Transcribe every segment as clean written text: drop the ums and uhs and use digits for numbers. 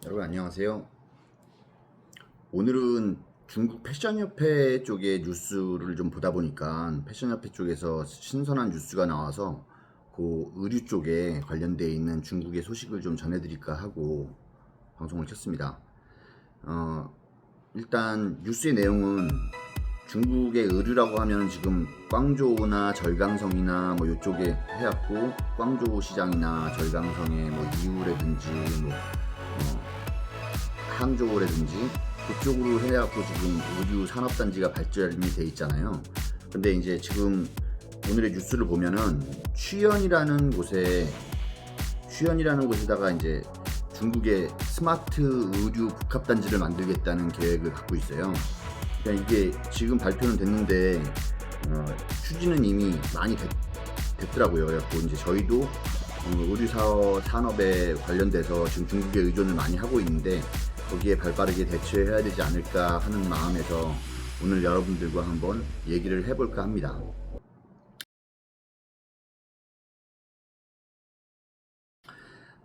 여러분 안녕하세요. 오늘은 중국 패션협회 쪽의 뉴스를 좀 보다 보니까 패션협회 쪽에서 신선한 뉴스가 나와서 그 의류 쪽에 관련되어 있는 중국의 소식을 좀 전해드릴까 하고 방송을 켰습니다. 어, 일단 뉴스의 내용은 중국의 의류라고 하면 지금 광저우나 절강성이나 뭐 이쪽에 해왔고, 광저우 시장이나 절강성의 뭐 이유라든지 뭐 항저우라든지 그쪽으로 해갖고 지금 의류 산업단지가 발전이 돼 있잖아요. 근데 이제 지금 오늘의 뉴스를 보면은 취현이라는 곳에다가 이제 중국의 스마트 의류 복합단지를 만들겠다는 계획을 갖고 있어요. 그러니까 이게 지금 발표는 됐는데 추진은 이미 많이 됐더라고요. 그래갖고 이제 저희도 의류 산업에 관련돼서 지금 중국에 의존을 많이 하고 있는데 거기에 발빠르게 대처해야 되지 않을까 하는 마음에서 오늘 여러분들과 한번 얘기를 해볼까 합니다.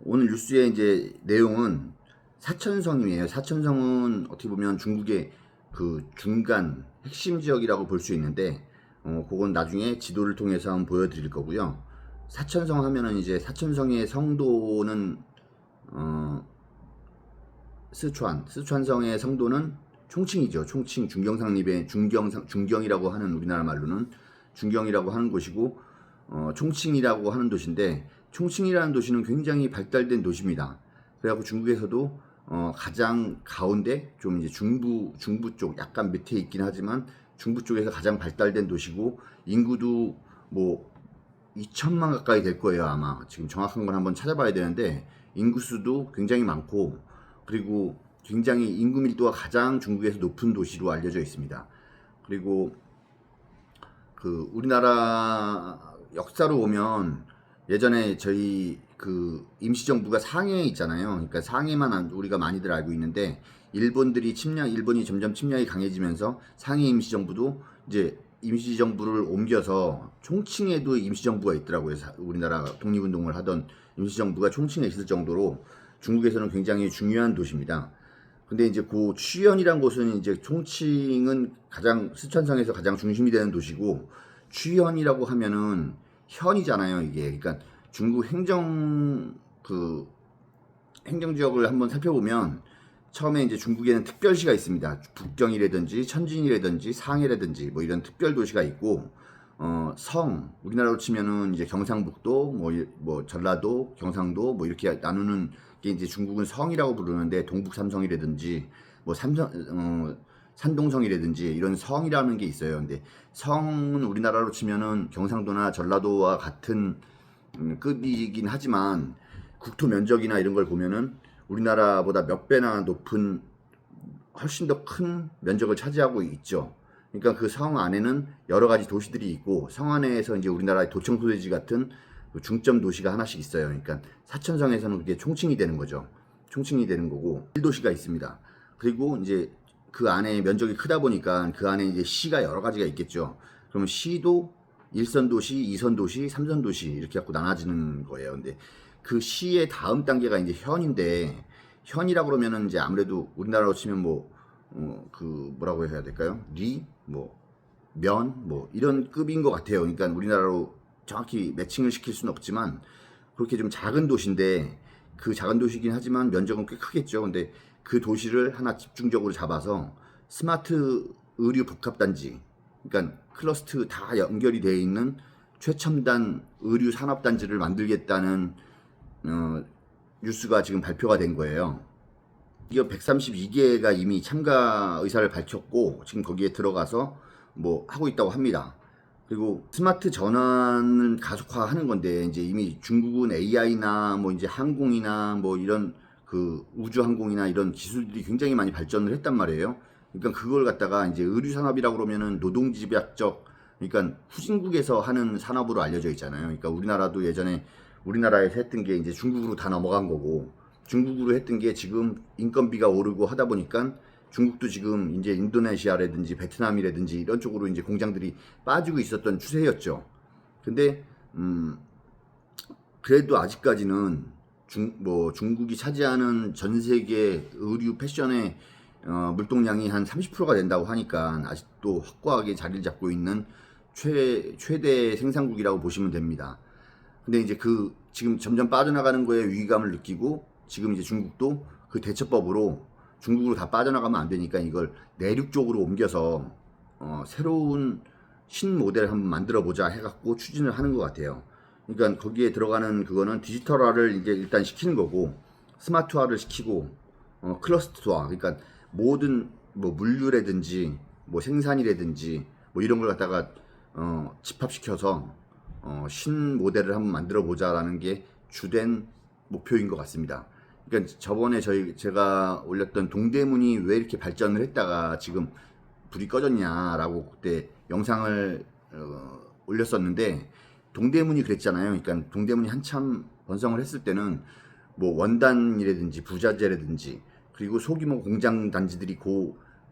오늘 뉴스의 이제 내용은 사천성이에요. 사천성은 어떻게 보면 중국의 그 중간 핵심 지역이라고 볼 수 있는데, 그건 나중에 지도를 통해서 한번 보여드릴 거고요. 사천성 하면은 이제 사천성의 성도는 스촨성의 성도는 총칭이죠. 총칭 중경상립의 중경이라고 하는 우리나라 말로는 중경이라고 하는 곳이고, 총칭이라고 하는 도시인데, 총칭이라는 도시는 굉장히 발달된 도시입니다. 그래갖고 중국에서도 가장 가운데 좀 이제 중부 쪽 약간 밑에 있긴 하지만 중부 쪽에서 가장 발달된 도시고, 인구도 뭐 2천만 가까이 될 거예요. 아마 지금 정확한 건 한번 찾아봐야 되는데 인구 수도 굉장히 많고, 그리고 굉장히 인구 밀도가 가장 중국에서 높은 도시로 알려져 있습니다. 그리고 그 우리나라 역사로 보면 예전에 저희 그 임시정부가 상해에 있잖아요. 그러니까 상해만 우리가 많이들 알고 있는데, 일본이 점점 침략이 강해지면서 상해 임시정부도 이제 임시정부를 옮겨서 총칭에도 임시정부가 있더라고요. 우리나라 독립운동을 하던 임시정부가 총칭에 있을 정도로 중국에서는 굉장히 중요한 도시입니다. 근데 이제 그 취현이란 곳은 이제 총칭은 가장 스촨성에서 가장 중심이 되는 도시고, 취현이라고 하면은 현이잖아요, 이게. 그러니까 중국 행정지역을 한번 살펴보면 처음에 이제 중국에는 특별시가 있습니다. 북경이라든지 천진이라든지 상해라든지 뭐 이런 특별 도시가 있고, 우리나라로 치면은 이제 경상북도, 뭐 전라도, 경상도 뭐 이렇게 나누는 게 이제 중국은 성이라고 부르는데, 동북 삼성이라든지 뭐 산동성이라든지 이런 성이라는 게 있어요. 근데 성은 우리나라로 치면은 경상도나 전라도와 같은 급이긴 하지만 국토 면적이나 이런 걸 보면은 우리나라보다 몇 배나 높은, 훨씬 더 큰 면적을 차지하고 있죠. 그러니까 그 성 안에는 여러 가지 도시들이 있고, 성 안에서 이제 우리나라의 도청 소재지 같은 그 중점 도시가 하나씩 있어요. 그러니까 사천성에서는 그게 총칭이 되는 거죠. 총칭이 되는 거고, 1도시가 있습니다. 그리고 이제 그 안에 면적이 크다 보니까 그 안에 이제 시가 여러 가지가 있겠죠. 그러면 시도 1선 도시, 2선 도시, 3선 도시 이렇게 갖고 나눠지는 거예요. 근데 그 시의 다음 단계가 이제 현인데, 현이라고 그러면은 이제 아무래도 우리나라로 치면 그 뭐라고 해야 될까요? 뭐 이런 급인 것 같아요. 그러니까 우리나라로 정확히 매칭을 시킬 수는 없지만 그렇게 좀 작은 도시인데, 그 작은 도시긴 하지만 면적은 꽤 크겠죠. 근데 그 도시를 하나 집중적으로 잡아서 스마트 의류 복합단지, 그러니까 클러스터 다 연결이 되어 있는 최첨단 의류 산업단지를 만들겠다는 뉴스가 지금 발표가 된 거예요. 기업 132개가 이미 참가 의사를 밝혔고 지금 거기에 들어가서 뭐 하고 있다고 합니다. 그리고 스마트 전환을 가속화하는 건데, 이제 이미 중국은 AI나 뭐 이제 항공이나 뭐 이런 그 우주 항공이나 이런 기술들이 굉장히 많이 발전을 했단 말이에요. 그러니까 그걸 갖다가 이제 의류 산업이라고 그러면은 노동집약적, 그러니까 후진국에서 하는 산업으로 알려져 있잖아요. 그러니까 우리나라도 예전에 우리나라에서 했던 게 이제 중국으로 다 넘어간 거고, 중국으로 했던 게 지금 인건비가 오르고 하다 보니까 중국도 지금 이제 인도네시아라든지 베트남이라든지 이런 쪽으로 이제 공장들이 빠지고 있었던 추세였죠. 근데 그래도 아직까지는 중국이 차지하는 전 세계 의류 패션의 물동량이 한 30%가 된다고 하니까 아직도 확고하게 자리를 잡고 있는 최대 생산국이라고 보시면 됩니다. 근데 이제 지금 점점 빠져나가는 거에 위기감을 느끼고 지금 이제 중국도 그 대처법으로 중국으로 다 빠져나가면 안 되니까 이걸 내륙 쪽으로 옮겨서 새로운 신모델을 한번 만들어 보자 해갖고 추진을 하는 것 같아요. 그러니까 거기에 들어가는 그거는 디지털화를 이제 일단 시키는 거고, 스마트화를 시키고, 클러스터화, 그러니까 모든 뭐 물류라든지 뭐 생산이라든지 뭐 이런 걸 갖다가 집합시켜서 신모델을 한번 만들어 보자라는 게 주된 목표인 것 같습니다. 그러니까 저번에 제가 올렸던 동대문이 왜 이렇게 발전을 했다가 지금 불이 꺼졌냐라고 그때 영상을 올렸었는데, 동대문이 그랬잖아요. 그러니까 동대문이 한참 번성을 했을 때는 뭐 원단이라든지 부자재라든지 그리고 소규모 공장 단지들이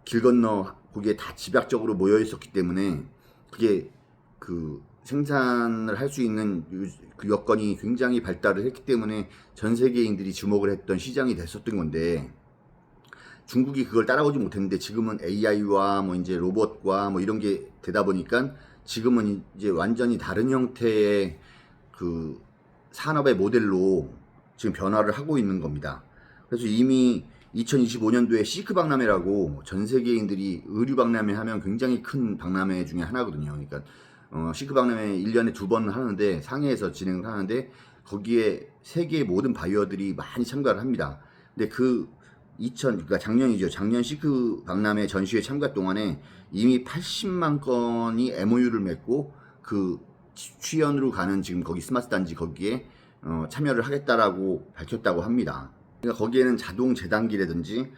길 건너 거기에 다 집약적으로 모여 있었기 때문에 그게 그 생산을 할 수 있는 그 여건이 굉장히 발달을 했기 때문에 전 세계인들이 주목을 했던 시장이 됐었던 건데, 중국이 그걸 따라오지 못했는데 지금은 AI와 뭐 이제 로봇과 뭐 이런 게 되다 보니까 지금은 이제 완전히 다른 형태의 그 산업의 모델로 지금 변화를 하고 있는 겁니다. 그래서 이미 2025년도에 시크 박람회라고 전 세계인들이 의류 박람회 하면 굉장히 큰 박람회 중에 하나거든요. 그러니까 시크 박람회 1년에 2번 하는데, 상해에서 진행을 하는데 거기에 세계의 모든 바이어들이 많이 참가를 합니다. 근데 그러니까 작년이죠. 작년 시크 박람회 전시회 참가 동안에 이미 80만 건이 MOU를 맺고 그 취연으로 가는 지금 거기 스마트 단지 거기에 참여를 하겠다라고 밝혔다고 합니다. 그러니까 거기에는 자동 재단기라든지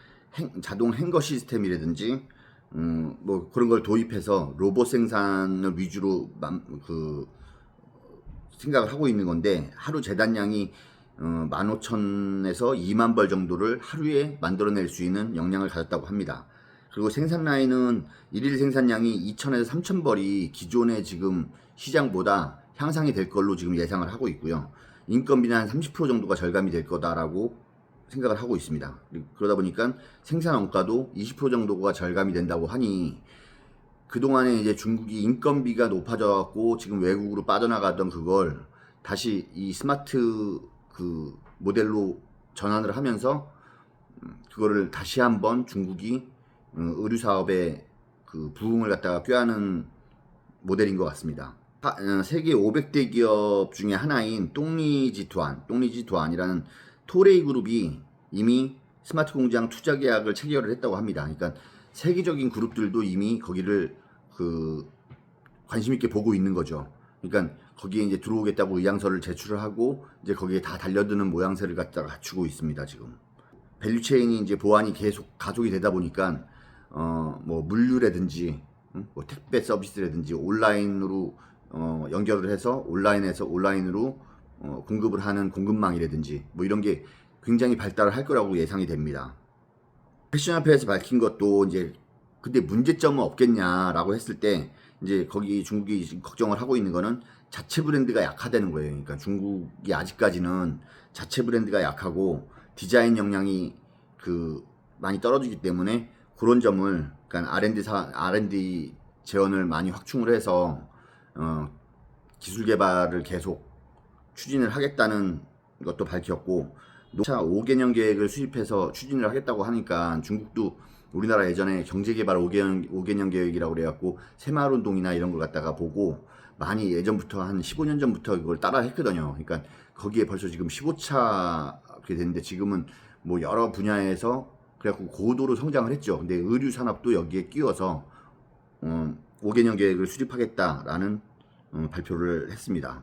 자동 행거 시스템이라든지 뭐 그런 걸 도입해서 로봇 생산을 위주로 생각을 하고 있는 건데, 하루 재단량이 15,000에서 2만 벌 정도를 하루에 만들어낼 수 있는 역량을 가졌다고 합니다. 그리고 생산 라인은 일일 생산량이 2,000에서 3,000벌이 기존의 지금 시장보다 향상이 될 걸로 지금 예상을 하고 있고요. 인건비는 한 30% 정도가 절감이 될 거다라고 생각을 하고 있습니다. 그러다 보니까 생산 원가도 20% 정도가 절감이 된다고 하니, 그동안에 이제 중국이 인건비가 높아져갖고 지금 외국으로 빠져나가던 그걸 다시 이 스마트 그 모델로 전환을 하면서 그거를 다시 한번 중국이 의류 사업의 그 부흥을 갖다가 꾀하는 모델인 것 같습니다. 세계 500대 기업 중에 하나인 똥리지투안이라는 토레이 그룹이 이미 스마트 공장 투자 계약을 체결을 했다고 합니다. 그러니까 세계적인 그룹들도 이미 거기를 관심 있게 보고 있는 거죠. 그러니까 거기에 이제 들어오겠다고 의향서를 제출을 하고 이제 거기에 다 달려드는 모양새를 갖다가 갖추고 있습니다. 지금 밸류체인이 이제 보안이 계속 가속이 되다 보니까 뭐 물류라든지 뭐 택배 서비스라든지 온라인으로 연결을 해서 온라인으로 공급을 하는 공급망이라든지 뭐 이런 게 굉장히 발달을 할 거라고 예상이 됩니다. 패션협회에서 밝힌 것도 이제 근데 문제점은 없겠냐라고 했을 때, 이제 거기 중국이 지금 걱정을 하고 있는 거는 자체 브랜드가 약하다는 거예요. 그러니까 중국이 아직까지는 자체 브랜드가 약하고 디자인 역량이 많이 떨어지기 때문에 그런 점을, 그러니까 R&D 재원을 많이 확충을 해서 기술 개발을 계속 추진을 하겠다는 것도 밝혔고, 차 5개년 계획을 수립해서 추진을 하겠다고 하니까 중국도 우리나라 예전에 경제개발 5개년 계획이라고 그래갖고 새마을운동이나 이런 걸 갖다가 보고 많이 예전부터 한 15년 전부터 그걸 따라 했거든요. 그러니까 거기에 벌써 지금 15차 그렇게 됐는데 지금은 뭐 여러 분야에서 그래갖고 고도로 성장을 했죠. 근데 의류 산업도 여기에 끼워서 5개년 계획을 수립하겠다라는 발표를 했습니다.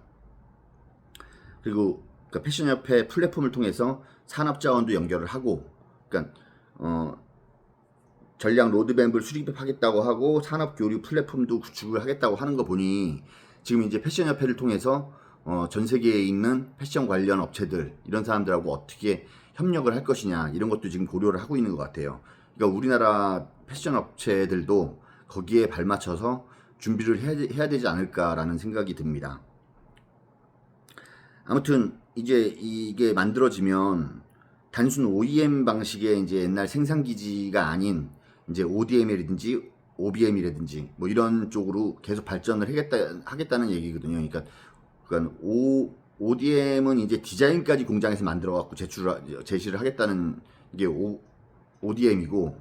그리고 패션협회 플랫폼을 통해서 산업자원도 연결을 하고, 그러니까 전략 로드맵을 수립하겠다고 하고 산업교류 플랫폼도 구축을 하겠다고 하는 거 보니 지금 이제 패션협회를 통해서 전 세계에 있는 패션 관련 업체들 이런 사람들하고 어떻게 협력을 할 것이냐 이런 것도 지금 고려를 하고 있는 것 같아요. 그러니까 우리나라 패션 업체들도 거기에 발맞춰서 준비를 해야 되지 않을까라는 생각이 듭니다. 아무튼 이제 이게 만들어지면 단순 OEM 방식의 이제 옛날 생산 기지가 아닌 이제 ODM이라든지 OBM이라든지 뭐 이런 쪽으로 계속 발전을 하겠다는 얘기거든요. 그러니까 ODM은 이제 디자인까지 공장에서 만들어 갖고 제시를 하겠다는 게 ODM이고,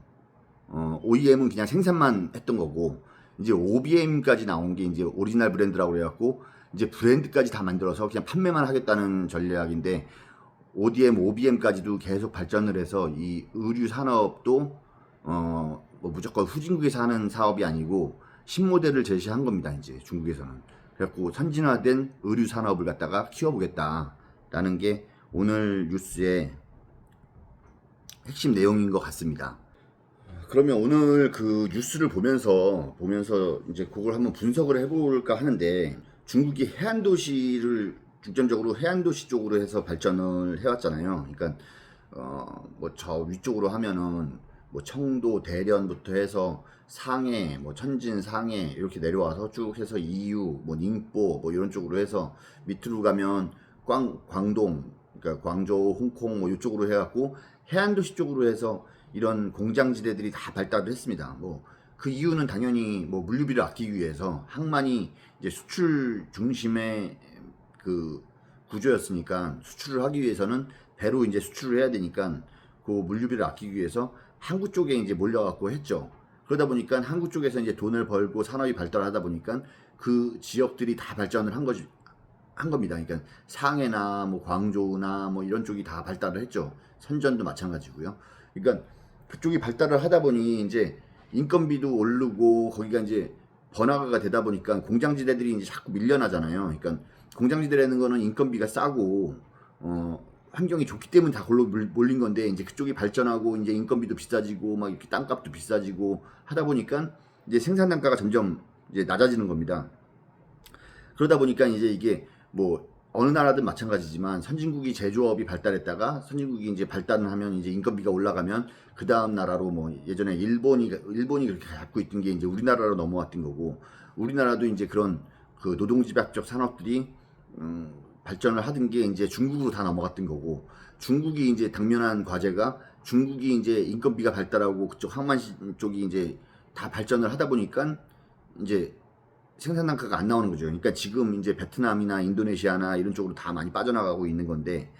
OEM은 그냥 생산만 했던 거고, 이제 OBM까지 나온 게 이제 오리지널 브랜드라고 그래갖고 이제 브랜드까지 다 만들어서 그냥 판매만 하겠다는 전략인데, ODM, OBM까지도 계속 발전을 해서 이 의류 산업도 뭐 무조건 후진국에서 하는 사업이 아니고 신모델을 제시한 겁니다. 이제 중국에서는. 그래갖고 선진화된 의류 산업을 갖다가 키워보겠다라는 게 오늘 뉴스의 핵심 내용인 것 같습니다. 그러면 오늘 그 뉴스를 보면서 이제 그걸 한번 분석을 해볼까 하는데, 중국이 해안 도시를 중점적으로 해안 도시 쪽으로 해서 발전을 해왔잖아요. 그러니까 뭐 저 위쪽으로 하면은 뭐 청도, 대련부터 해서 상해, 뭐 천진, 상해 이렇게 내려와서 쭉 해서 이유, 뭐 닝보 뭐 이런 쪽으로 해서 밑으로 가면 광동, 그러니까 광저우, 홍콩 뭐 이쪽으로 해갖고 해안 도시 쪽으로 해서 이런 공장지대들이 다 발달을 했습니다. 뭐 그 이유는 당연히 뭐 물류비를 아끼기 위해서, 항만이 이제 수출 중심의 그 구조였으니까 수출을 하기 위해서는 배로 이제 수출을 해야 되니까 그 물류비를 아끼기 위해서 항구 쪽에 이제 몰려갖고 했죠. 그러다 보니까 항구 쪽에서 이제 돈을 벌고 산업이 발달하다 보니까 그 지역들이 다 발전을 한 겁니다. 그러니까 상해나 뭐 광저우나 뭐 이런 쪽이 다 발달을 했죠. 선전도 마찬가지고요. 그러니까 그쪽이 발달을 하다 보니 이제 인건비도 오르고 거기가 이제 번화가가 되다 보니까 공장지대들이 이제 자꾸 밀려나잖아요. 그러니까 공장지대라는 거는 인건비가 싸고 환경이 좋기 때문에 다 걸로 몰린 건데, 이제 그쪽이 발전하고 이제 인건비도 비싸지고 막 이렇게 땅값도 비싸지고 하다 보니까 이제 생산 단가가 점점 이제 낮아지는 겁니다. 그러다 보니까 이제 이게 뭐 어느 나라든 마찬가지지만, 선진국이 제조업이 발달했다가 선진국이 이제 발달을 하면 이제 인건비가 올라가면 그 다음 나라로, 뭐 예전에 일본이 그렇게 갖고 있던 게 이제 우리나라로 넘어왔던 거고, 우리나라도 이제 그런 그 노동집약적 산업들이 발전을 하던 게 이제 중국으로 다 넘어갔던 거고, 중국이 이제 당면한 과제가, 중국이 이제 인건비가 발달하고 그쪽 항만 쪽이 이제 다 발전을 하다 보니까 이제 생산 단가가 안 나오는 거죠. 그러니까 지금 이제 베트남이나 인도네시아나 이런 쪽으로 다 많이 빠져나가고 있는 건데,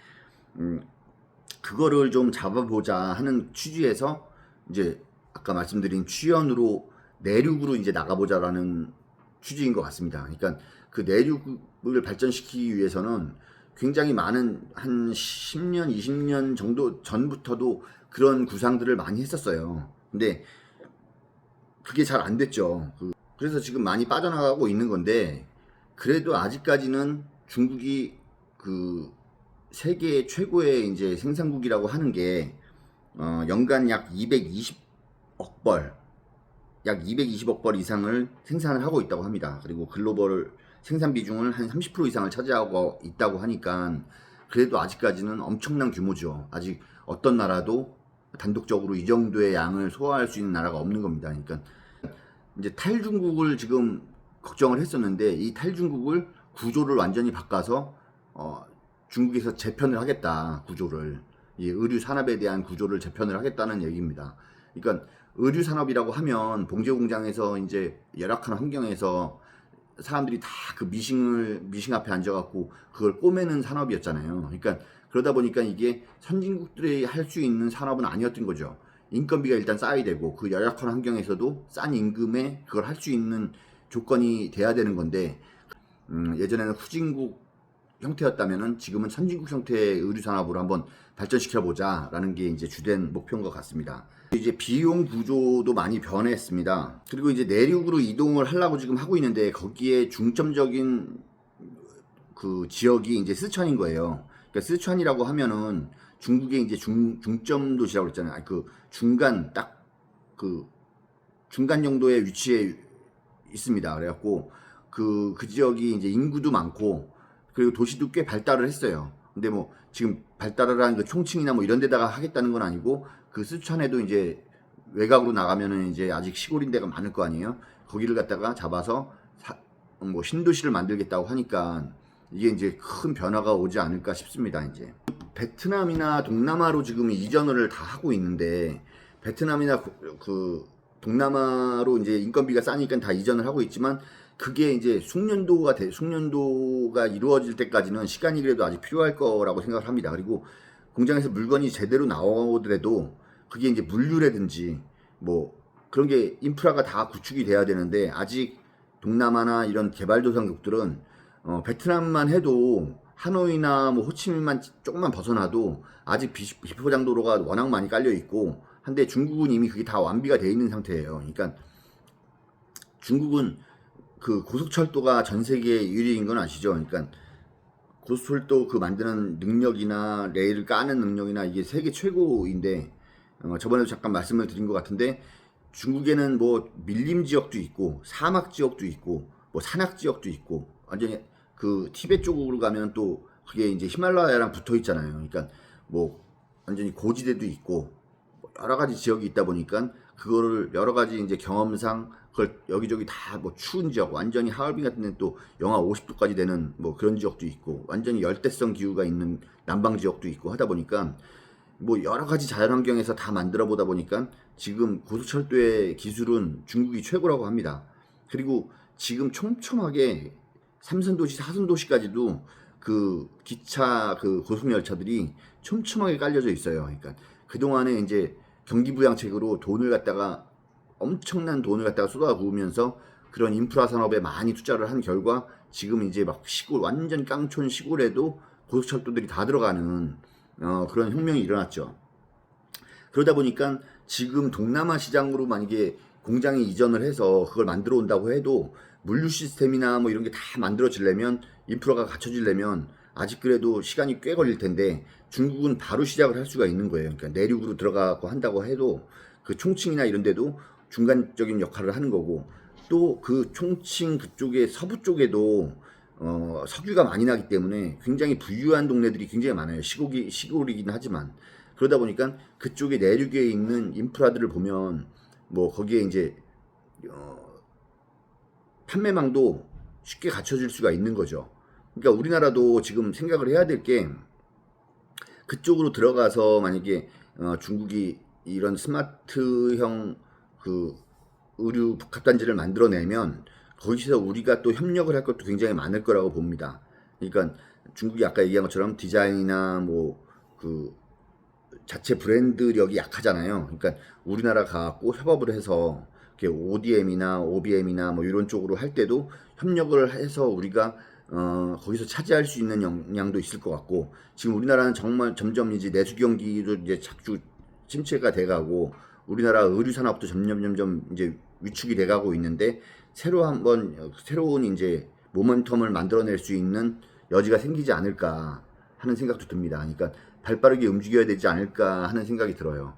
그거를 좀 잡아보자 하는 취지에서 이제 아까 말씀드린 취연으로 내륙으로 이제 나가보자라는 취지인 것 같습니다. 그러니까 그 내륙을 발전시키기 위해서는 굉장히 많은 한 10년, 20년 정도 전부터도 그런 구상들을 많이 했었어요. 근데 그게 잘 안 됐죠. 그래서 지금 많이 빠져나가고 있는 건데, 그래도 아직까지는 중국이 그 세계 최고의 이제 생산국이라고 하는 게 연간 약 220억 벌, 약 220억 벌 이상을 생산을 하고 있다고 합니다. 그리고 글로벌 생산 비중을 한 30% 이상을 차지하고 있다고 하니까 그래도 아직까지는 엄청난 규모죠. 아직 어떤 나라도 단독적으로 이 정도의 양을 소화할 수 있는 나라가 없는 겁니다. 그러니까 이제 탈중국을 지금 걱정을 했었는데, 이 탈중국을 구조를 완전히 바꿔서 중국에서 재편을 하겠다, 구조를. 이 의류 산업에 대한 구조를 재편을 하겠다는 얘기입니다. 그러니까 의류 산업이라고 하면 봉제 공장에서 이제 열악한 환경에서 사람들이 다 그 미싱 앞에 앉아갖고 그걸 꼬매는 산업이었잖아요. 그러니까 그러다 보니까 이게 선진국들이 할 수 있는 산업은 아니었던 거죠. 인건비가 일단 쌓아야 되고, 그 열악한 환경에서도 싼 임금에 그걸 할 수 있는 조건이 돼야 되는 건데, 예전에는 후진국 형태였다면은 지금은 선진국 형태의 의류 산업으로 한번 발전시켜 보자라는 게 이제 주된 목표인 것 같습니다. 이제 비용 구조도 많이 변했습니다. 그리고 이제 내륙으로 이동을 하려고 지금 하고 있는데, 거기에 중점적인 그 지역이 이제 스촨인 거예요. 그러니까 스촨이라고 하면은 중국의 이제 중점 도시라고 그랬잖아요. 그 중간, 딱 그 중간 정도의 위치에 있습니다. 그래갖고 그 지역이 이제 인구도 많고, 그리고 도시도 꽤 발달을 했어요. 근데 뭐 지금 발달을 한 그 총칭이나 뭐 이런 데다가 하겠다는 건 아니고, 그 스촨에도 이제 외곽으로 나가면은 이제 아직 시골인 데가 많을 거 아니에요. 거기를 갖다가 잡아서 뭐 신도시를 만들겠다고 하니까 이게 이제 큰 변화가 오지 않을까 싶습니다. 이제 베트남이나 동남아로 지금 이전을 다 하고 있는데, 베트남이나 그 동남아로 이제 인건비가 싸니까 다 이전을 하고 있지만, 그게 이제 숙련도가 이루어질 때까지는 시간이 그래도 아직 필요할 거라고 생각을 합니다. 그리고 공장에서 물건이 제대로 나오더라도 그게 이제 물류라든지 뭐 그런 게 인프라가 다 구축이 돼야 되는데, 아직 동남아나 이런 개발도상국들은 베트남만 해도 하노이나 뭐 호치민만 조금만 벗어나도 아직 비포장도로가 워낙 많이 깔려 있고 한데, 중국은 이미 그게 다 완비가 돼 있는 상태예요. 그러니까 중국은 그 고속철도가 전 세계 1위인 건 아시죠? 그러니까 고속철도 그 만드는 능력이나 레일을 까는 능력이나 이게 세계 최고인데, 저번에도 잠깐 말씀을 드린 것 같은데, 중국에는 뭐 밀림 지역도 있고 사막 지역도 있고 뭐 산악 지역도 있고, 완전히 그 티베트 쪽으로 가면 또 그게 이제 히말라야랑 붙어 있잖아요. 그러니까 뭐 완전히 고지대도 있고 여러 가지 지역이 있다 보니까 그거를 여러 가지 이제 경험상 그걸 여기저기 다 뭐 추운 지역, 완전히 하얼빈 같은 데는 또 영하 50도까지 되는 뭐 그런 지역도 있고, 완전히 열대성 기후가 있는 남방 지역도 있고 하다 보니까 뭐 여러 가지 자연환경에서 다 만들어 보다 보니까 지금 고속철도의 기술은 중국이 최고라고 합니다. 그리고 지금 촘촘하게 3선도시, 4선도시까지도 그 기차 그 고속열차들이 촘촘하게 깔려져 있어요. 그러니까 그동안에 이제 경기부양책으로 돈을 갖다가 엄청난 돈을 갖다가 쏟아부으면서 그런 인프라 산업에 많이 투자를 한 결과 지금 이제 막 시골, 완전 깡촌 시골에도 고속철도들이 다 들어가는 그런 혁명이 일어났죠. 그러다 보니까 지금 동남아 시장으로 만약에 공장이 이전을 해서 그걸 만들어 온다고 해도 물류 시스템이나 뭐 이런 게 다 만들어지려면, 인프라가 갖춰지려면 아직 그래도 시간이 꽤 걸릴 텐데, 중국은 바로 시작을 할 수가 있는 거예요. 그러니까 내륙으로 들어가고 한다고 해도 그 총칭이나 이런 데도 중간적인 역할을 하는 거고, 또 그 총칭 그쪽에 서부 쪽에도 석유가 많이 나기 때문에 굉장히 부유한 동네들이 굉장히 많아요. 시골이긴 하지만. 그러다 보니까 그쪽에 내륙에 있는 인프라들을 보면 뭐 거기에 이제 판매망도 쉽게 갖춰질 수가 있는 거죠. 그러니까 우리나라도 지금 생각을 해야 될 게, 그쪽으로 들어가서 만약에 중국이 이런 스마트형 그 의류 복합단지를 만들어내면 거기서 우리가 또 협력을 할 것도 굉장히 많을 거라고 봅니다. 그러니까 중국이 아까 얘기한 것처럼 디자인이나 뭐 그 자체 브랜드력이 약하잖아요. 그러니까 우리나라 가갖고 협업을 해서 이렇게 ODM이나 OBM이나 뭐 이런 쪽으로 할 때도 협력을 해서 우리가 거기서 차지할 수 있는 역량도 있을 것 같고, 지금 우리나라는 정말 점점 이제 내수 경기도 이제 자주 침체가 돼가고, 우리나라 의류 산업도 점점 이제 위축이 돼가고 있는데, 새로운 이제 모멘텀을 만들어낼 수 있는 여지가 생기지 않을까 하는 생각도 듭니다. 그러니까 발빠르게 움직여야 되지 않을까 하는 생각이 들어요.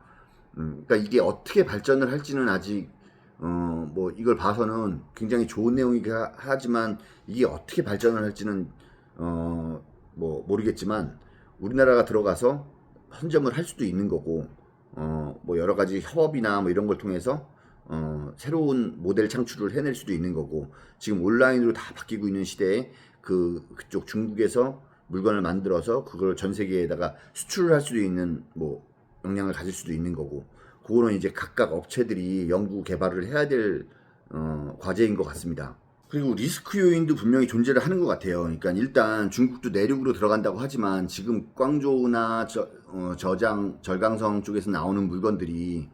그러니까 이게 어떻게 발전을 할지는 아직 뭐 이걸 봐서는 굉장히 좋은 내용이긴 하지만, 이게 어떻게 발전을 할지는 뭐 모르겠지만, 우리나라가 들어가서 선점을 할 수도 있는 거고, 뭐 여러 가지 협업이나 뭐 이런 걸 통해서 새로운 모델 창출을 해낼 수도 있는 거고, 지금 온라인으로 다 바뀌고 있는 시대에 그쪽 중국에서 물건을 만들어서 그걸 전 세계에다가 수출을 할 수도 있는 뭐 역량을 가질 수도 있는 거고, 그거는 이제 각각 업체들이 연구 개발을 해야 될 과제인 것 같습니다. 그리고 리스크 요인도 분명히 존재를 하는 것 같아요. 그러니까 일단 중국도 내륙으로 들어간다고 하지만, 지금 광저우나 절강성 쪽에서 나오는 물건들이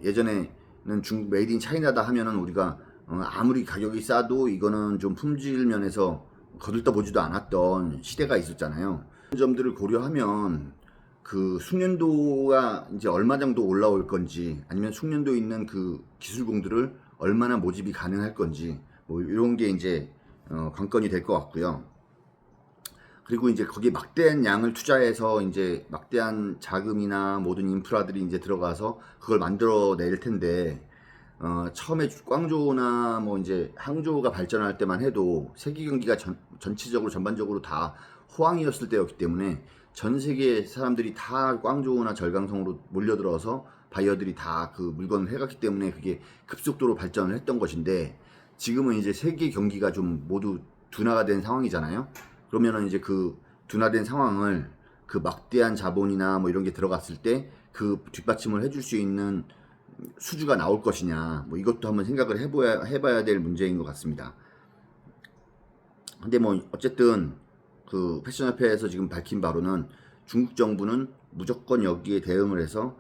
예전에는 중국 메이드 인 차이나다 하면은 우리가 아무리 가격이 싸도 이거는 좀 품질 면에서 거들떠 보지도 않았던 시대가 있었잖아요. 그런 점들을 고려하면 그 숙련도가 이제 얼마 정도 올라올 건지, 아니면 숙련도 있는 그 기술공들을 얼마나 모집이 가능할 건지, 뭐 이런 게 이제 관건이 될 것 같고요. 그리고 이제 거기에 막대한 양을 투자해서 이제 막대한 자금이나 모든 인프라들이 이제 들어가서 그걸 만들어 낼 텐데, 처음에 광저우나 뭐 이제 항저우가 발전할 때만 해도 세계 경기가 전체적으로 전반적으로 다 호황이었을 때였기 때문에 전 세계 사람들이 다 광저우나 절강성으로 몰려들어서 바이어들이 다 그 물건을 해갔기 때문에 그게 급속도로 발전을 했던 것인데, 지금은 이제 세계 경기가 좀 모두 둔화가 된 상황이잖아요. 그러면은 이제 그 둔화된 상황을 그 막대한 자본이나 뭐 이런 게 들어갔을 때 그 뒷받침을 해줄 수 있는 수주가 나올 것이냐, 뭐 이것도 한번 생각을 해봐야 될 문제인 것 같습니다. 근데 뭐 어쨌든 그 패션협회에서 지금 밝힌 바로는 중국 정부는 무조건 여기에 대응을 해서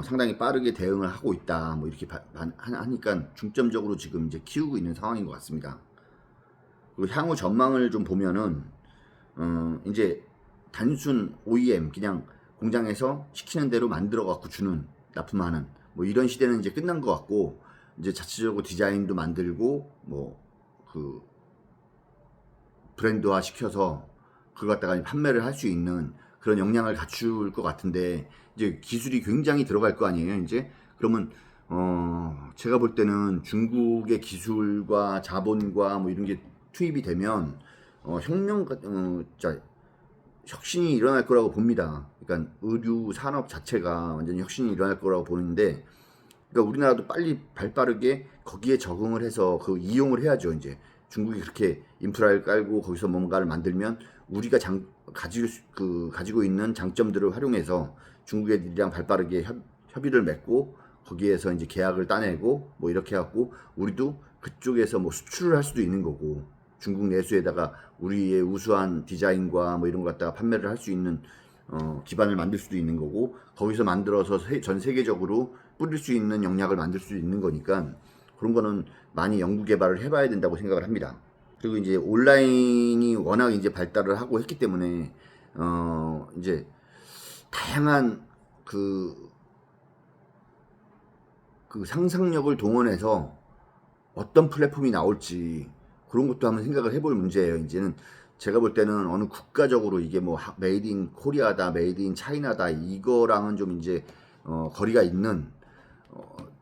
상당히 빠르게 대응을 하고 있다, 뭐 이렇게 하니까 중점적으로 지금 이제 키우고 있는 상황인 것 같습니다. 그리고 향후 전망을 좀 보면은 이제 단순 OEM 그냥 공장에서 시키는 대로 만들어 갖고 주는, 납품하는 뭐 이런 시대는 이제 끝난 것 같고, 이제 자체적으로 디자인도 만들고 뭐 그 브랜드화 시켜서 그걸 갖다가 판매를 할 수 있는 그런 역량을 갖출 것 같은데, 이제 기술이 굉장히 들어갈 거 아니에요 이제. 그러면 제가 볼 때는 중국의 기술과 자본과 뭐 이런 게 투입이 되면 혁신이 일어날 거라고 봅니다. 그러니까 의류 산업 자체가 완전히 혁신이 일어날 거라고 보는데, 그러니까 우리나라도 빨리 발빠르게 거기에 적응을 해서 그 이용을 해야죠. 이제 중국이 그렇게 인프라를 깔고 거기서 뭔가를 만들면 우리가 가지고 있는 장점들을 활용해서 중국 애들이랑 발빠르게 협의를 맺고 거기에서 이제 계약을 따내고 뭐 이렇게 해갖고 우리도 그쪽에서 뭐 수출을 할 수도 있는 거고, 중국 내수에다가 우리의 우수한 디자인과 뭐 이런 거 갖다가 판매를 할 수 있는 기반을 만들 수도 있는 거고, 거기서 만들어서 전 세계적으로 뿌릴 수 있는 영약을 만들 수 있는 거니까 그런 거는 많이 연구 개발을 해봐야 된다고 생각을 합니다. 그리고 이제 온라인이 워낙 이제 발달을 하고 했기 때문에 이제 다양한 그 상상력을 동원해서 어떤 플랫폼이 나올지 그런 것도 한번 생각을 해볼 문제예요. 이제는 제가 볼 때는 어느 국가적으로 이게 뭐 메이드 인 코리아다, 메이드 인 차이나다 이거랑은 좀 이제 거리가 있는,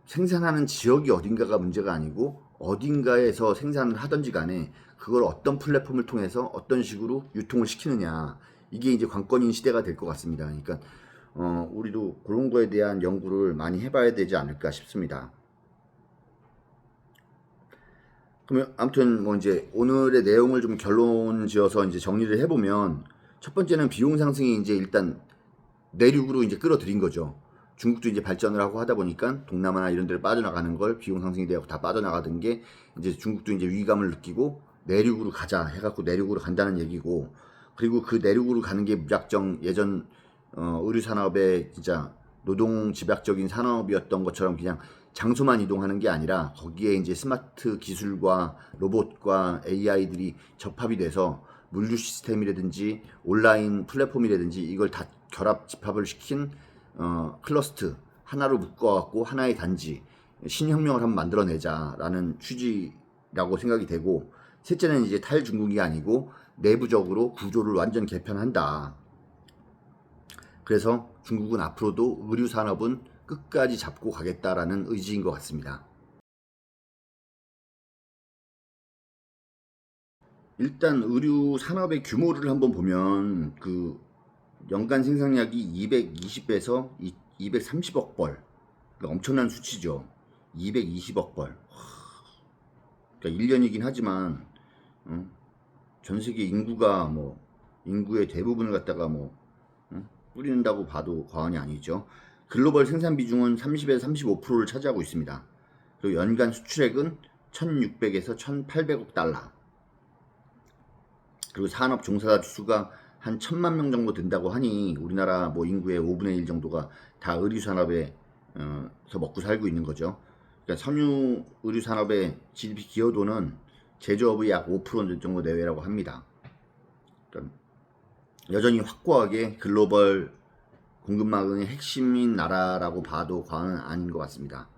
생산하는 지역이 어딘가가 문제가 아니고 어딘가에서 생산을 하든지 간에 그걸 어떤 플랫폼을 통해서 어떤 식으로 유통을 시키느냐, 이게 이제 관건인 시대가 될 것 같습니다. 그러니까 우리도 그런 거에 대한 연구를 많이 해봐야 되지 않을까 싶습니다. 그러면 아무튼 뭐 이제 오늘의 내용을 좀 결론 지어서 이제 정리를 해보면, 첫 번째는 비용 상승이 이제 일단 내륙으로 이제 끌어들인 거죠. 중국도 이제 발전을 하고 하다 보니까 동남아나 이런 데를 빠져나가는 걸 비용 상승이 되고 다 빠져나가던 게 이제 중국도 이제 위기감을 느끼고 내륙으로 가자 해갖고 내륙으로 간다는 얘기고, 그리고 그 내륙으로 가는 게 무작정 예전 의류 산업의 진짜 노동 집약적인 산업이었던 것처럼 그냥 장소만 이동하는 게 아니라 거기에 이제 스마트 기술과 로봇과 AI들이 접합이 돼서 물류 시스템이라든지 온라인 플랫폼이라든지 이걸 다 결합 집합을 시킨 클러스트 하나로 묶어갖고 하나의 단지 신혁명을 한번 만들어내자라는 취지라고 생각이 되고, 셋째는 이제 탈중국이 아니고 내부적으로 구조를 완전 개편한다. 그래서 중국은 앞으로도 의류 산업은 끝까지 잡고 가겠다라는 의지인 것 같습니다. 일단 의류 산업의 규모를 한번 보면 그 연간 생산량이 220에서 230억 벌, 그러니까 엄청난 수치죠. 220억 벌. 그러니까 1년이긴 하지만 전 세계 인구의 대부분을 갖다가 뿌린다고 봐도 과언이 아니죠. 글로벌 생산 비중은 30에서 35%를 차지하고 있습니다. 그리고 연간 수출액은 1,600에서 1,800억 달러. 그리고 산업 종사자 수가 한 1,000만 명 정도 된다고 하니 우리나라 뭐 인구의 5분의 1 정도가 다 의류 산업에서 먹고 살고 있는 거죠. 그러니까 섬유 의류 산업의 GDP 기여도는 제조업의 약 5% 정도 내외라고 합니다. 그러니까 여전히 확고하게 글로벌 공급망의 핵심인 나라라고 봐도 과언은 아닌 것 같습니다.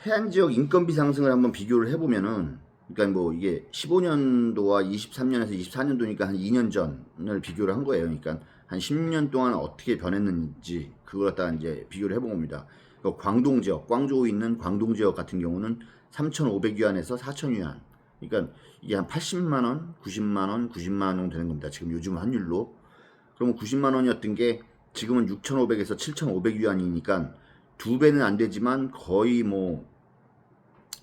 해안 지역 인건비 상승을 한번 비교를 해보면은, 그러니까 뭐 이게 15년도와 23년에서 24년도니까 한 2년 전을 비교를 한 거예요. 그러니까 한 10년 동안 어떻게 변했는지 그걸 갖다가 이제 비교를 해본 겁니다. 그러니까 광동 지역, 광저우에 있는 광동 지역 같은 경우는 3,500위안에서 4,000위안. 그러니까 이게 한 80만 원, 90만 원, 90만 원 정도 되는 겁니다. 지금 요즘 환율로. 그러면 90만 원이었던 게 지금은 6,500에서 7,500위안이니까 두 배는 안 되지만 거의 뭐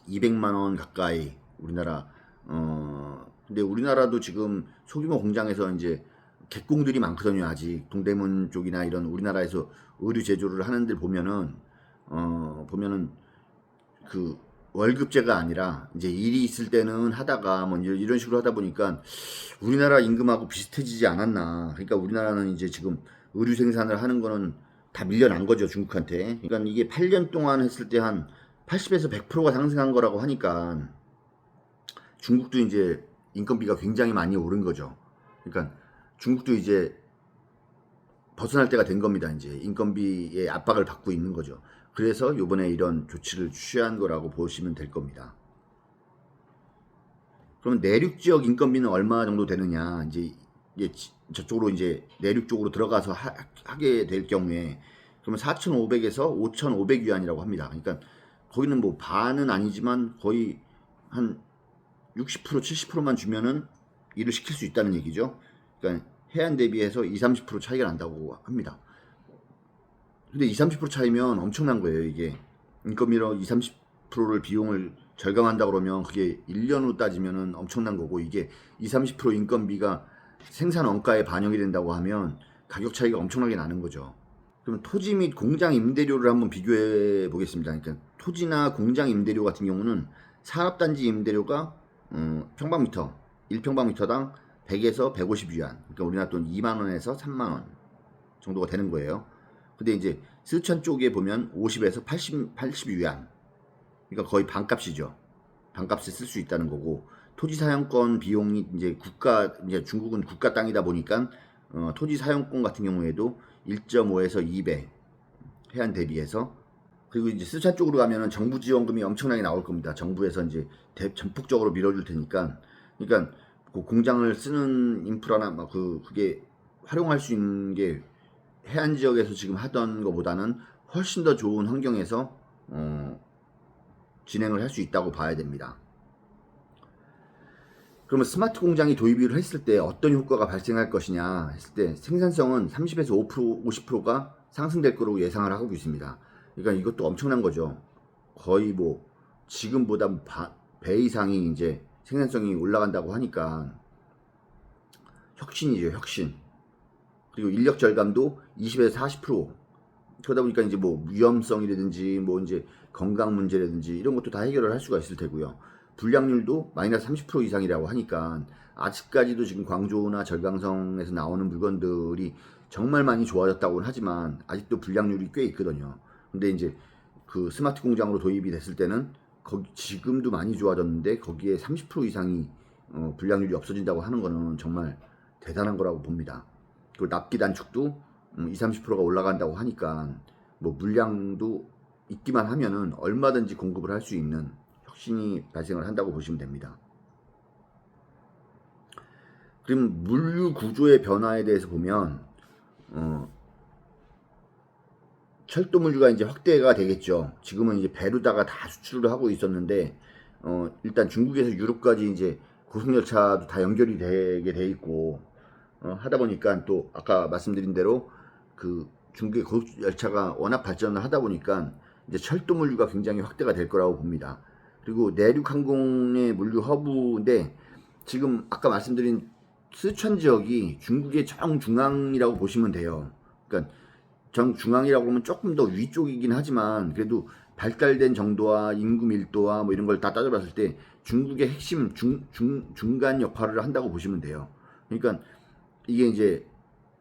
200만 원 가까이 우리나라 근데 우리나라도 지금 소규모 공장에서 이제 개공들이 많거든요. 아직 동대문 쪽이나 이런 우리나라에서 의류 제조를 하는 데 보면은 보면은 그 월급제가 아니라 이제 일이 있을 때는 하다가 뭐 이런 식으로 하다 보니까 우리나라 임금하고 비슷해지지 않았나. 그러니까 우리나라는 이제 지금 의류 생산을 하는 거는 다 밀려난 거죠, 중국한테. 그러니까 이게 8년 동안 했을 때 한 80에서 100%가 상승한 거라고 하니까 중국도 이제 인건비가 굉장히 많이 오른 거죠. 그러니까 중국도 이제 벗어날 때가 된 겁니다. 이제 인건비의 압박을 받고 있는 거죠. 그래서 요번에 이런 조치를 취한 거라고 보시면 될 겁니다. 그럼 내륙 지역 인건비는 얼마 정도 되느냐? 이제 저쪽으로 이제 내륙 쪽으로 들어가서 하게 될 경우에 그러면 4,500에서 5,500 위안이라고 합니다. 그러니까 거기는 뭐 반은 아니지만 거의 한 60% 70%만 주면은 일을 시킬 수 있다는 얘기죠. 그러니까 해안 대비해서 20, 30% 차이가 난다고 합니다. 근데 20, 30% 차이면 엄청난 거예요. 이게 인건비로 20, 30%를 비용을 절감한다 그러면 그게 1년으로 따지면은 엄청난 거고, 이게 20, 30% 인건비가 생산 원가에 반영이 된다고 하면 가격 차이가 엄청나게 나는 거죠. 그럼 토지 및 공장 임대료를 한번 비교해 보겠습니다. 그러니까 토지나 공장 임대료 같은 경우는 산업단지 임대료가 평방미터 1평방미터당 100에서 150 위안, 그러니까 우리나라 돈 2만 원에서 3만 원 정도가 되는 거예요. 근데 이제 스촨 쪽에 보면 50에서 80 위안, 그러니까 거의 반값이죠. 반값에 쓸 수 있다는 거고, 토지 사용권 비용이 이제 중국은 국가 땅이다 보니까 토지 사용권 같은 경우에도 1.5에서 2배 해안 대비해서. 그리고 이제 스촨 쪽으로 가면은 정부 지원금이 엄청나게 나올 겁니다. 정부에서 이제 전폭적으로 밀어줄 테니까. 그러니까 그 공장을 쓰는 인프라나 막 그게 활용할 수 있는 게 해안 지역에서 지금 하던 것보다는 훨씬 더 좋은 환경에서 진행을 할 수 있다고 봐야 됩니다. 그러면 스마트 공장이 도입을 했을 때 어떤 효과가 발생할 것이냐 했을 때 생산성은 30에서 5%, 50%가 상승될 거라고 예상을 하고 있습니다. 그러니까 이것도 엄청난 거죠. 거의 뭐 지금보다 배 이상이 이제 생산성이 올라간다고 하니까 혁신이죠, 혁신. 그리고 인력 절감도 20에서 40%. 그러다 보니까 이제 뭐 위험성이라든지 뭐 이제 건강 문제라든지 이런 것도 다 해결을 할 수가 있을 테고요. 불량률도 마이너스 30% 이상이라고 하니까 아직까지도 지금 광조나 절강성에서 나오는 물건들이 정말 많이 좋아졌다고는 하지만 아직도 불량률이 꽤 있거든요. 근데 이제 그 스마트 공장으로 도입이 됐을 때는 거기 지금도 많이 좋아졌는데 거기에 30% 이상이 불량률이 없어진다고 하는 거는 정말 대단한 거라고 봅니다. 그리고 납기 단축도 20, 30%가 올라간다고 하니까 뭐 물량도 있기만 하면은 얼마든지 공급을 할 수 있는 혁신이 발생을 한다고 보시면 됩니다. 그럼 물류 구조의 변화에 대해서 보면 철도 물류가 이제 확대가 되겠죠. 지금은 이제 배로다가 다 수출을 하고 있었는데 일단 중국에서 유럽까지 이제 고속열차도 다 연결이 되게 돼 있고 하다 보니까 또 아까 말씀드린 대로 그 중국의 고속열차가 워낙 발전을 하다 보니까 이제 철도 물류가 굉장히 확대가 될 거라고 봅니다. 그리고 내륙 항공의 물류 허브인데 지금 아까 말씀드린 스촨 지역이 중국의 정중앙이라고 보시면 돼요. 그러니까 정중앙이라고 하면 조금 더 위쪽이긴 하지만 그래도 발달된 정도와 인구 밀도와 뭐 이런 걸 다 따져봤을 때 중국의 핵심 중간 역할을 한다고 보시면 돼요. 그러니까 이게 이제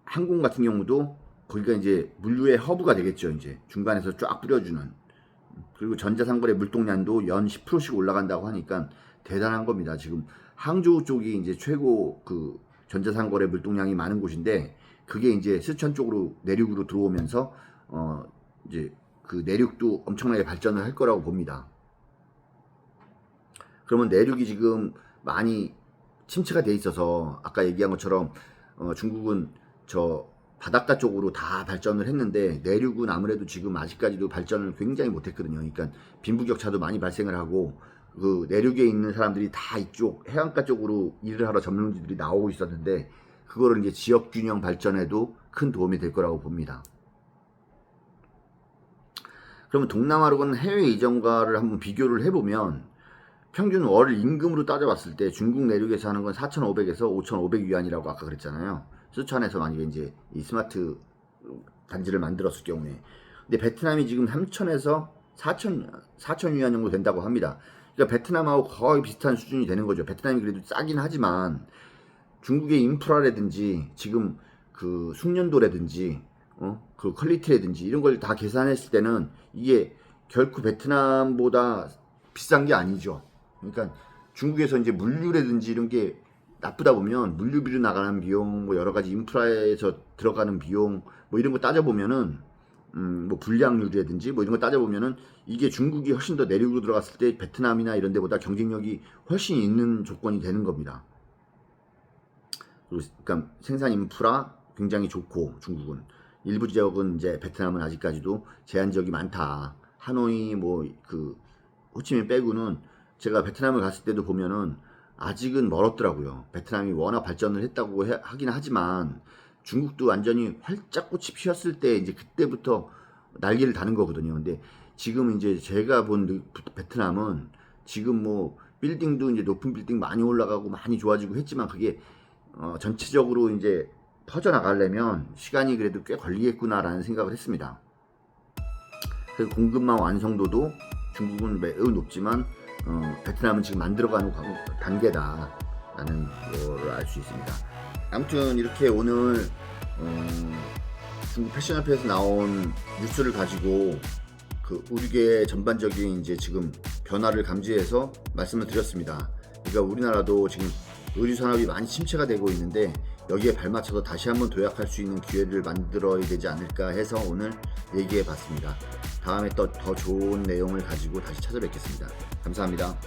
항공 같은 경우도 거기가 이제 물류의 허브가 되겠죠. 이제 중간에서 쫙 뿌려주는. 그리고 전자상거래 물동량도 연 10%씩 올라간다고 하니까 대단한 겁니다. 지금 항저우 쪽이 이제 최고 그 전자상거래 물동량이 많은 곳인데 그게 이제 스촨 쪽으로 내륙으로 들어오면서 이제 그 내륙도 엄청나게 발전을 할 거라고 봅니다. 그러면 내륙이 지금 많이 침체가 돼 있어서 아까 얘기한 것처럼 중국은 저 바닷가 쪽으로 다 발전을 했는데 내륙은 아무래도 지금 아직까지도 발전을 굉장히 못했거든요. 그러니까 빈부격차도 많이 발생을 하고 그 내륙에 있는 사람들이 다 이쪽 해안가 쪽으로 일을 하러 전문지들이 나오고 있었는데 그거를 이제 지역 균형 발전에도 큰 도움이 될 거라고 봅니다. 그러면 동남아로는 해외 이전과를 한번 비교를 해보면 평균 월 임금으로 따져봤을 때 중국 내륙에서 하는 건 4,500에서 5,500 위안이라고 아까 그랬잖아요. 스촨에서 만약에 이제 이 스마트 단지를 만들었을 경우에. 근데 베트남이 지금 3,000에서 4,000 위안 정도 된다고 합니다. 그러니까 베트남하고 거의 비슷한 수준이 되는 거죠. 베트남이 그래도 싸긴 하지만 중국의 인프라라든지 지금 그 숙련도라든지 그 퀄리티라든지 이런 걸 다 계산했을 때는 이게 결코 베트남보다 비싼 게 아니죠. 그러니까 중국에서 이제 물류라든지 이런 게 나쁘다 보면 물류비로 나가는 비용, 뭐 여러 가지 인프라에서 들어가는 비용, 뭐 이런 거 따져보면은 뭐 불량률이라든지 뭐 이런 거 따져보면은 이게 중국이 훨씬 더 내륙으로 들어갔을 때 베트남이나 이런 데보다 경쟁력이 훨씬 있는 조건이 되는 겁니다. 그러니까 생산 인프라 굉장히 좋고 중국은 일부 지역은 이제 베트남은 아직까지도 제한 지역이 많다. 하노이 뭐 그 호치민 빼고는 제가 베트남을 갔을 때도 보면은 아직은 멀었더라고요. 베트남이 워낙 발전을 했다고 하긴 하지만 중국도 완전히 활짝 꽃이 피었을 때 이제 그때부터 날개를 다는 거거든요. 근데 지금 이제 제가 본 베트남은 지금 뭐 빌딩도 이제 높은 빌딩 많이 올라가고 많이 좋아지고 했지만 그게 전체적으로 이제 퍼져나가려면 시간이 그래도 꽤 걸리겠구나라는 생각을 했습니다. 그래서 공급망 완성도도 중국은 매우 높지만 베트남은 지금 만들어가는 단계다라는 걸 알 수 있습니다. 아무튼 이렇게 오늘 중국 패션협회에서 나온 뉴스를 가지고 그 의류계 전반적인 이제 지금 변화를 감지해서 말씀을 드렸습니다. 그러니까 우리나라도 지금 의류 산업이 많이 침체가 되고 있는데 여기에 발맞춰서 다시 한번 도약할 수 있는 기회를 만들어야 되지 않을까 해서 오늘 얘기해 봤습니다. 다음에 또 더 좋은 내용을 가지고 다시 찾아뵙겠습니다. 감사합니다.